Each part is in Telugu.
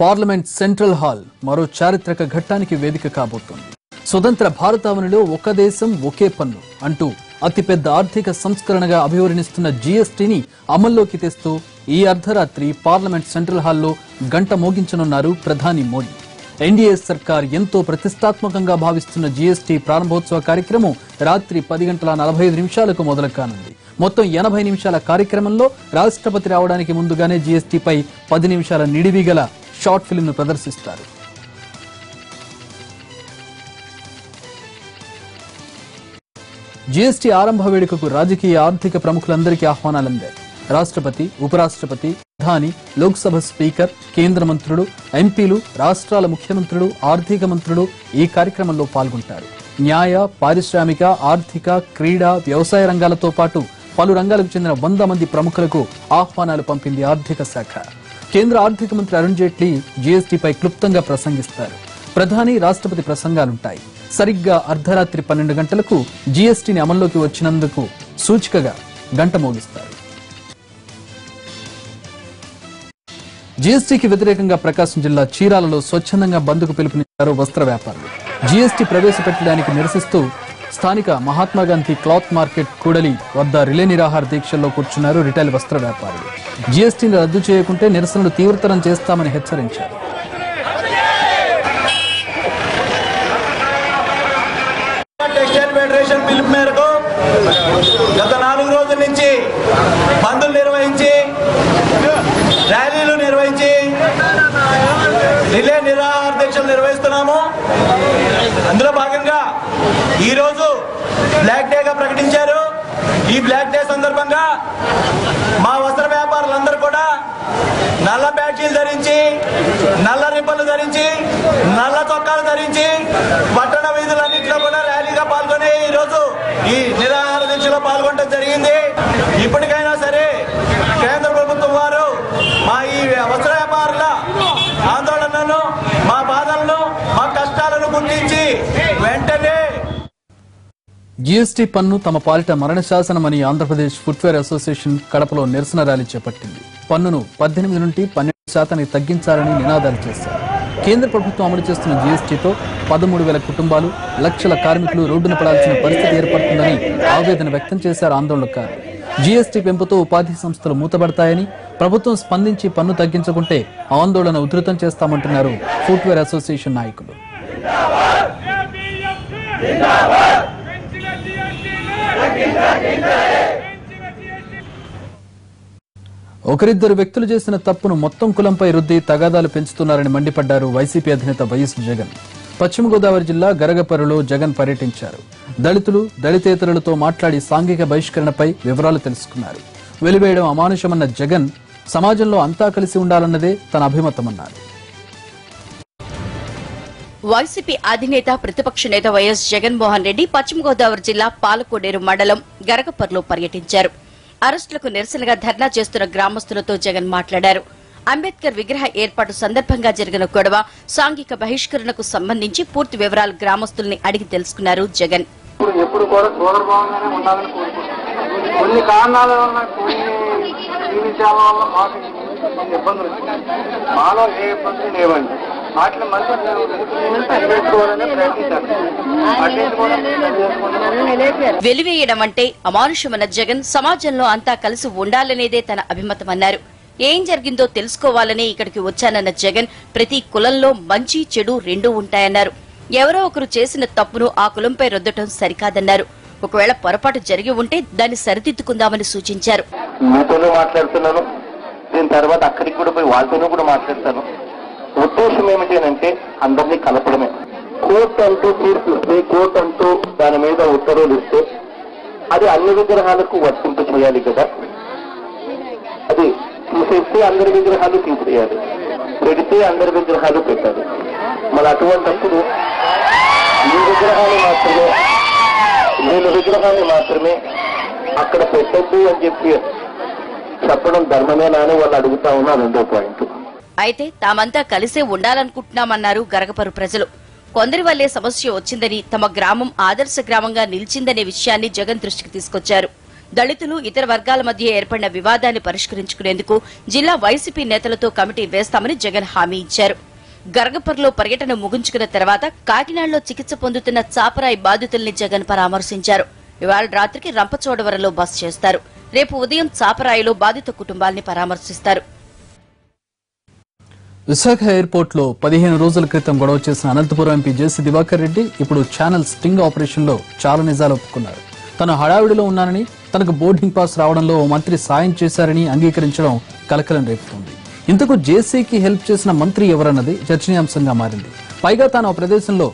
పార్లమెంట్ సెంట్రల్ హాల్ మరో చారిత్రక ఘట్టానికి వేదిక కాబోతోంది. స్వతంత్ర భారతావనిలో ఒక దేశం ఒకే పన్ను అంటూ అతిపెద్ద ఆర్థిక సంస్కరణగా అభివర్ణిస్తున్న జీఎస్టీని అమల్లోకి తెస్తూ ఈ అర్ధరాత్రి పార్లమెంట్ సెంట్రల్ హాల్లో గంట మోగించనున్నారు ప్రధాని మోడీ. ఎన్డీఏ సర్కార్ ఎంతో ప్రతిష్టాత్మకంగా భావిస్తున్న జీఎస్టీ ప్రారంభోత్సవ కార్యక్రమం రాత్రి 10:45 మొదలు కానుంది. మొత్తం 80 నిమిషాల కార్యక్రమంలో రాష్ట్రపతి రావడానికి ముందుగానే జీఎస్టీపై 10 నిమిషాల నిడివి గల షార్ట్ ఫిల్మ్ ను ప్రదర్శిస్తారు. జీఎస్టీ ఆరంభ వేడుకకు రాజకీయ ఆర్థిక ప్రముఖులందరికీ ఆహ్వానాలందాయి. రాష్ట్రపతి, ఉపరాష్ట్రపతి, ప్రధాని, లోక్సభ స్పీకర్, కేంద్ర మంత్రులు, ఎంపీలు, రాష్ట్రాల ముఖ్యమంత్రులు, ఆర్థిక మంత్రులు ఈ కార్యక్రమంలో పాల్గొంటారు. న్యాయ, పారిశ్రామిక, ఆర్థిక, క్రీడా, వ్యవసాయ రంగాలతో పాటు పలు రంగాలకు చెందిన 100 మంది ప్రముఖులకు ఆహ్వానాలు పంపింది ఆర్థిక శాఖ. కేంద్ర ఆర్థిక మంత్రి అరుణ్ జైట్లీ జీఎస్టీపై క్లుప్తంగా ప్రసంగిస్తారు. ప్రధాని, రాష్ట్రపతి ప్రసంగాలుంటాయి. సరిగ్గా అర్ధరాత్రి 12 గంటలకు జీఎస్టీని అమల్లోకి వచ్చినందుకు సూచికగా గంట మోగిస్తారు. జీఎస్టీకి వ్యతిరేకంగా ప్రకాశం జిల్లా చీరాలలో స్వచ్ఛందంగా బంద్కు పిలుపునిచ్చారు వస్త్ర వ్యాపారులు. జీఎస్టీ ప్రవేశపెట్టడానికి నిరసిస్తూ స్థానిక మహాత్మాగాంధీ క్లాత్ మార్కెట్ కూడలి వద్ద రిలే నిరాహార దీక్షల్లో కూర్చున్నారు రిటైల్ వస్త్ర వ్యాపారులు. జీఎస్టీని రద్దు చేయకుంటే నిరసనలు తీవ్రతరం చేస్తామని హెచ్చరించారు. ఫెడరేషన్ పిలుపు మేరకు గత 4 రోజుల నుంచి బంద్లు నిర్వహించి, ర్యాలీలు నిర్వహించి, రిలే నిరాహార దీక్షలు నిర్వహిస్తున్నాము. అందులో భాగంగా ఈరోజు బ్లాక్ డేగా ప్రకటించారు. ఈ బ్లాక్ డే సందర్భంగా మా వస్త్ర వ్యాపారులందరూ కూడా నల్ల బ్యాడ్జీలు ధరించి, నల్ల రిబ్బన్లు ధరించి, నల్ల చొక్కాలు ధరించి పట్టణ వీధులన్నింటిలో కూడా ర్యాలీగా పాల్గొని ఈరోజు ఈ నిరాహార దీక్షలో పాల్గొనడం జరిగింది. ఇప్పటికైనా సరే కేంద్ర ప్రభుత్వం వారు మా ఈ వస్త్ర వ్యాపారుల ఆందోళనను, మా బాధలను, మా కష్టాలను గుర్తించి వెంటనే జీఎస్టీ పన్ను తమ పాలిట మరణ శాసనమని ఆంధ్రప్రదేశ్ ఫుట్వేర్ అసోసియేషన్ కడపలో నిరసన ర్యాలీ చేపట్టింది. పన్నును 18 నుండి 12% తగ్గించాలని నినాదాలు చేశారు. కేంద్ర ప్రభుత్వం అమలు చేస్తున్న జీఎస్టీతో 13,000 కుటుంబాలు, లక్షల కార్మికులు రోడ్డున పడాల్సిన పరిస్థితి ఏర్పడుతుందని ఆవేదన వ్యక్తం చేశారు ఆందోళనకారులు. జీఎస్టీ పెంపుతో ఉపాధి సంస్థలు మూతపడతాయని, ప్రభుత్వం స్పందించి పన్ను తగ్గించకుంటే ఆందోళన ఉధృతం చేస్తామంటున్నారు ఫుట్వేర్ అసోసియేషన్ నాయకులు. ఒకరిద్దరు వ్యక్తులు చేసిన తప్పును మొత్తం కులంపై రుద్ది తగాదాలు పెంచుతున్నారని మండిపడ్డారు వైసీపీ అధినేత వైఎస్ జగన్. పశ్చిమ గోదావరి జిల్లా గరగపర్రులో జగన్ పర్యటించారు. దళితులు, దళితేతరులతో మాట్లాడి సాంఘిక బహిష్కరణపై వివరాలు తెలుసుకున్నారు. వెలివేయడం అమానుషమన్న జగన్ సమాజంలో అంతా కలిసి ఉండాలన్నదే తన అభిమతమన్నారు. వైసీపీ అధినేత, ప్రతిపక్ష నేత వైఎస్ జగన్మోహన్ రెడ్డి పశ్చిమ గోదావరి జిల్లా పాలకోడేరు మండలం గరగపర్రులో పర్యటించారు. అరెస్టులకు నిరసనగా ధర్నా చేస్తున్న గ్రామస్తులతో జగన్ మాట్లాడారు. అంబేద్కర్ విగ్రహ ఏర్పాటు సందర్భంగా జరిగిన గొడవ, సాంఘిక బహిష్కరణకు సంబంధించి పూర్తి వివరాలు గ్రామస్తుల్ని అడిగి తెలుసుకున్నారు జగన్. ఎప్పుడు కూడా సోదరభావంగానే ఉండాలని కోరుకుంటున్నాం. కొన్ని కారణాల వల్ల, కొన్ని జీవితాల వల్ల మాకు ఇబ్బందులు వచ్చినాయి. మాలో ఏ ఇబ్బందులు లేవండి. వాటిని మంచి చేసుకోవాలని ప్రయత్నించారు. వెలివేయడం అంటే అమానుషమన్న జగన్ సమాజంలో అంతా కలిసి ఉండాలనేదే తన అభిమతమన్నారు. ఏం జరిగిందో తెలుసుకోవాలని ఇక్కడికి వచ్చానన్న జగన్ ప్రతి కులంలో మంచి, చెడు రెండూ ఉంటాయన్నారు. ఎవరో ఒకరు చేసిన తప్పును ఆ కులంపై రుద్దటం సరికాదన్నారు. ఒకవేళ పొరపాటు జరిగి ఉంటే దాన్ని సరిదిద్దుకుందామని సూచించారు. మీతోనే మాట్లాడుతున్నాను, దీని తర్వాత అక్కడికి కూడా పోయి వాళ్ళతోనూ కూడా మాట్లాడతాను. ఉద్దేశం ఏమిటి అంటే అందరినీ కలపడమే. కోర్టు అంటూ తీర్పు ఇస్తే, కోర్టు అంటూ దాని మీద ఉత్తర్వులు ఇస్తే అది అన్ని విగ్రహాలకు వర్తింపు చేయాలి కదా. అది తీసేస్తే అందరి విగ్రహాలు తీసేయాలి, పెడితే అందరి విగ్రహాలు పెట్టాలి. మరి అటువంటిప్పుడు వీళ్ళ విగ్రహాన్ని మాత్రమే అక్కడ పెట్టద్దు అని చెప్పి చెప్పడం ధర్మమేనా అని వాళ్ళు అడుగుతా ఉన్నా. 2వ పాయింట్. అయితే తామంతా కలిసే ఉండాలనుకుంటున్నామన్నారు గరగపర్రు ప్రజలు. కొందరి వల్లే సమస్య వచ్చిందని, తమ గ్రామం ఆదర్శ గ్రామంగా నిలిచిందనే విషయాన్ని జగన్ దృష్టికి తీసుకొచ్చారు. దళితులు ఇతర వర్గాల మధ్య ఏర్పడిన వివాదాన్ని పరిష్కరించుకునేందుకు జిల్లా వైసీపీ నేతలతో కమిటీ వేస్తామని జగన్ హామీ ఇచ్చారు. గరగపర్లో పర్యటన ముగించుకున్న తర్వాత కాకినాడలో చికిత్స పొందుతున్న చాపరాయి బాధితుల్ని జగన్ పరామర్శించారు. ఇవాళ రాత్రికి రంపచోడవరంలో బస చేస్తారు. రేపు ఉదయం చాపరాయిలో బాధిత కుటుంబాల్ని పరామర్శిస్తారు. విశాఖ ఎయిర్పోర్ట్ లో 15 రోజుల క్రితం గొడవ చేసిన అనంతపురం ఎంపీ జేసీ దివాకర్ రెడ్డి ఇప్పుడు ఛానల్ స్టింగ్ ఆపరేషన్ లో చాలా నిజాలు ఒప్పుకున్నారు. తను హడావిడిలో ఉన్నానని, తనకు బోర్డింగ్ పాస్ రావడంలో ఓ మంత్రి సాయం చేశారని అంగీకరించడం కలకలం రేపుతోంది. ఇంతకు జేసీకి హెల్ప్ చేసిన మంత్రి ఎవరన్నది చర్చనీయాంశంగా మారింది. పైగా తాను ఆ ప్రదేశంలో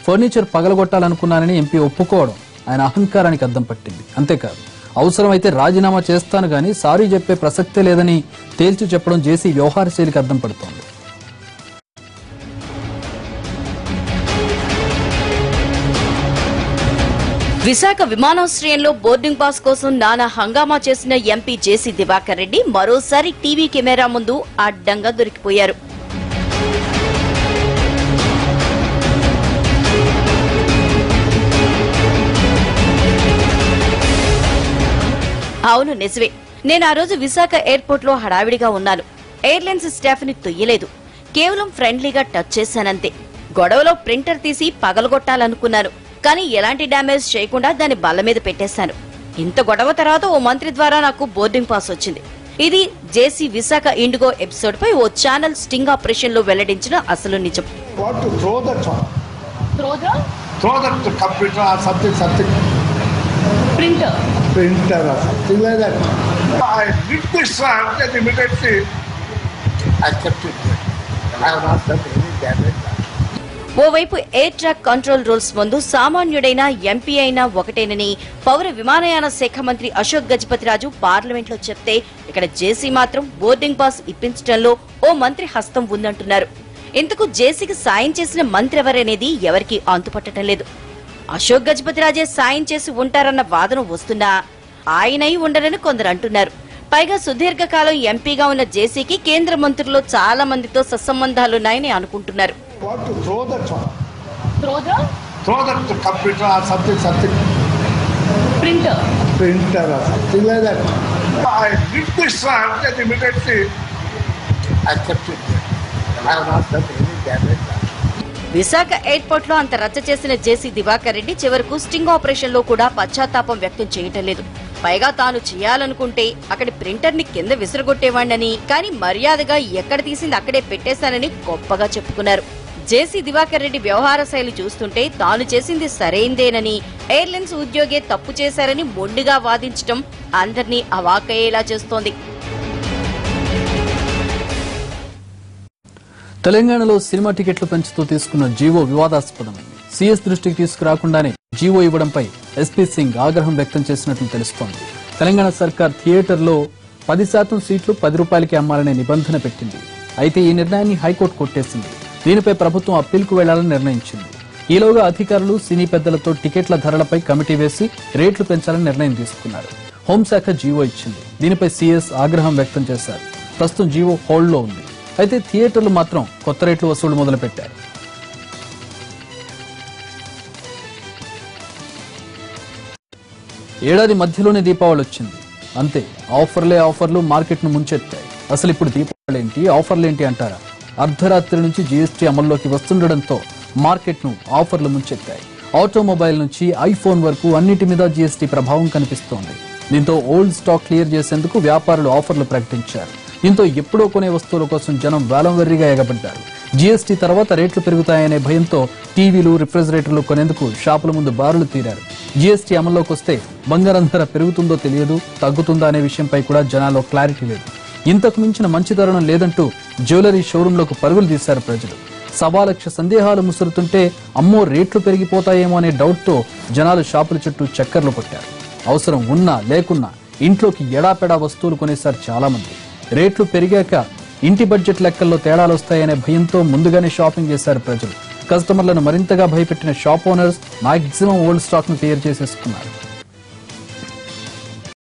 ఫర్నిచర్ పగలగొట్టాలనుకున్నానని ఎంపీ ఒప్పుకోవడం ఆయన అహంకారానికి అద్దం పట్టింది. అంతేకాదు, అవసరమైతే రాజీనామా చేస్తాను గానీ సారీ చెప్పే ప్రసక్తే లేదని తేల్చి చెప్పడం జేసీ వ్యవహార శైలికి అద్దం పడుతోంది. విశాఖ విమానాశ్రయంలో బోర్డింగ్ పాస్ కోసం నానా హంగామా చేసిన ఎంపీ జేసీ దివాకర్ రెడ్డి మరోసారి టీవీ కెమెరా ముందు అడ్డంగా దొరికిపోయారు. అవును, నిజమే. నేను ఆ రోజు విశాఖ ఎయిర్పోర్ట్ లో హడావిడిగా ఉన్నాను. ఎయిర్లైన్స్ స్టాఫ్ ని తొయ్యలేదు. కేవలం ఫ్రెండ్లీగా టచ్ చేశానంతే. గొడవలో ప్రింటర్ తీసి పగలగొట్టాలనుకున్నాను, కానీ ఎలాంటి డ్యామేజ్ చేయకుండా దాన్ని బల్ల మీద పెట్టేశాను. ఇంత గొడవ తర్వాత ఓ మంత్రి ద్వారా నాకు బోర్డింగ్ పాస్ వచ్చింది. ఇది జేసీ విశాఖ ఇండిగో ఎపిసోడ్ పై ఓ ఛానల్ స్టింగ్ ఆపరేషన్ లో వెల్లడించిన అసలు నిజం. ఓవైపు ఎయిర్ ట్రాక్ కంట్రోల్ రూల్స్ ముందు సామాన్యుడైన ఎంపీ అయినా ఒకటేనని పౌర విమానయాన శాఖ మంత్రి అశోక్ గజపతిరాజు పార్లమెంట్లో చెప్తే, ఇక్కడ జేసీ మాత్రం బోర్డింగ్ పాస్ ఇప్పించడంలో ఓ మంత్రి హస్తం ఉందంటున్నారు. ఇంతకు జేసీకి సాయం చేసిన మంత్రి ఎవరనేది ఎవరికీ అంతుపట్టడం లేదు. అశోక్ గజపతిరాజే సాయం చేసి ఉంటారన్న వాదన వస్తున్నా ఆయనై ఉండరని కొందరు అంటున్నారు. పైగా సుదీర్ఘకాలం ఎంపీగా ఉన్న జేసీకి కేంద్ర మంత్రుల్లో చాలా మందితో సత్సంబంధాలున్నాయని అనుకుంటున్నారు. విశాఖ ఎయిర్పోర్ట్ లో అంత రచ్చ చేసిన జేసీ దివాకర్ రెడ్డి చివరకు స్టింగ్ ఆపరేషన్ లో కూడా పశ్చాత్తాపం వ్యక్తం చేయటం లేదు. పైగా తాను చేయాలనుకుంటే అక్కడి ప్రింటర్ ని కింద విసిరగొట్టేవాణ్ణని, కానీ మర్యాదగా ఎక్కడ తీసింది అక్కడే పెట్టేశానని గొప్పగా చెప్పుకున్నారు. జేసీ దివాకర్ రెడ్డి వ్యవహార శైలి చూస్తుంటే తాను చేసింది సరైందేనని, ఎయిర్లైన్స్ ఉద్యోగే తప్పు చేశారని మొండిగా వాదించడం అందరినీ అవాకయ్యేలా చేస్తోంది. తెలంగాణలో సినిమా టికెట్లు పెంచుతూ తీసుకున్న జీవో వివాదాస్పదమైంది. సీఎస్ దృష్టికి తీసుకురాకుండానే జీవో ఇవ్వడంపై ఎస్పీ సింగ్ ఆగ్రహం వ్యక్తం చేసినట్లు తెలుస్తోంది. తెలంగాణ సర్కార్ థియేటర్లో 10% సీట్లు ₹10కి అమ్మాలనే నిబంధన పెట్టింది. అయితే ఈ నిర్ణయాన్ని హైకోర్టు కొట్టేసింది. దీనిపై ప్రభుత్వం అప్పీల్కు వెళ్లాలని నిర్ణయించింది. ఈలోగా అధికారులు సినీ పెద్దలతో టికెట్ల ధరలపై కమిటీ వేసి రేట్లు పెంచాలని నిర్ణయం తీసుకున్నారు. హోంశాఖ జీవో ఇచ్చింది. దీనిపై సీఎస్ ఆగ్రహం వ్యక్తం చేశారు. ప్రస్తుతం జీవో హోల్డ్లో ఉంది. అయితే థియేటర్లు మాత్రం కొత్త రేట్లు వసూలు మొదలుపెట్టారు. ఏడాది మధ్యలోనే దీపావళి వచ్చింది. అంతే, ఆఫర్లు మార్కెట్ను ముంచెత్తాయి. అసలు ఇప్పుడు దీపావళి ఆఫర్లేంటి అంటారా? అర్ధరాత్రి నుంచి జీఎస్టీ అమల్లోకి వస్తుండటంతో మార్కెట్ను ఆఫర్లు ముంచెత్తాయి. ఆటోమొబైల్ నుంచి ఐఫోన్ వరకు అన్నిటి మీద జీఎస్టీ ప్రభావం కనిపిస్తోంది. దీంతో ఓల్డ్ స్టాక్ క్లియర్ చేసేందుకు వ్యాపారులు ఆఫర్లు ప్రకటించారు. దీంతో ఎప్పుడో కొనే వస్తువుల కోసం జనం వేలంవెర్రిగా ఎగబడ్డారు. జీఎస్టీ తర్వాత రేట్లు పెరుగుతాయనే భయంతో టీవీలు, రిఫ్రిజిరేటర్లు కొనేందుకు షాపుల ముందు బారులు తీరారు. జీఎస్టీ అమల్లోకి వస్తే బంగారం ధర పెరుగుతుందో తెలియదు, తగ్గుతుందా అనే విషయంపై కూడా జనాల్లో క్లారిటీ లేదు. ఇంతకు మించిన మంచి తరుణం లేదంటూ జ్యువెలరీ షోరూంలకు పరుగులు తీశారు ప్రజలు. 1,00,000 సందేహాలు ముసురుతుంటే అమ్మో రేట్లు పెరిగిపోతాయేమో అనే డౌట్తో జనాలు షాపుల చుట్టూ చక్కర్లు కొట్టారు. అవసరం ఉన్నా లేకున్నా ఇంట్లోకి ఎడాపెడా వస్తువులు కొనేశారు చాలా మంది. రేట్లు పెరిగాక ఇంటి బడ్జెట్ లెక్కల్లో తేడాలు వస్తాయనే భయంతో ముందుగానే షాపింగ్ చేశారు ప్రజలు. కస్టమర్లను మరింతగా భయపెట్టిన shop owners maximum old stock ను క్లియర్ చేసేసుకున్నారు.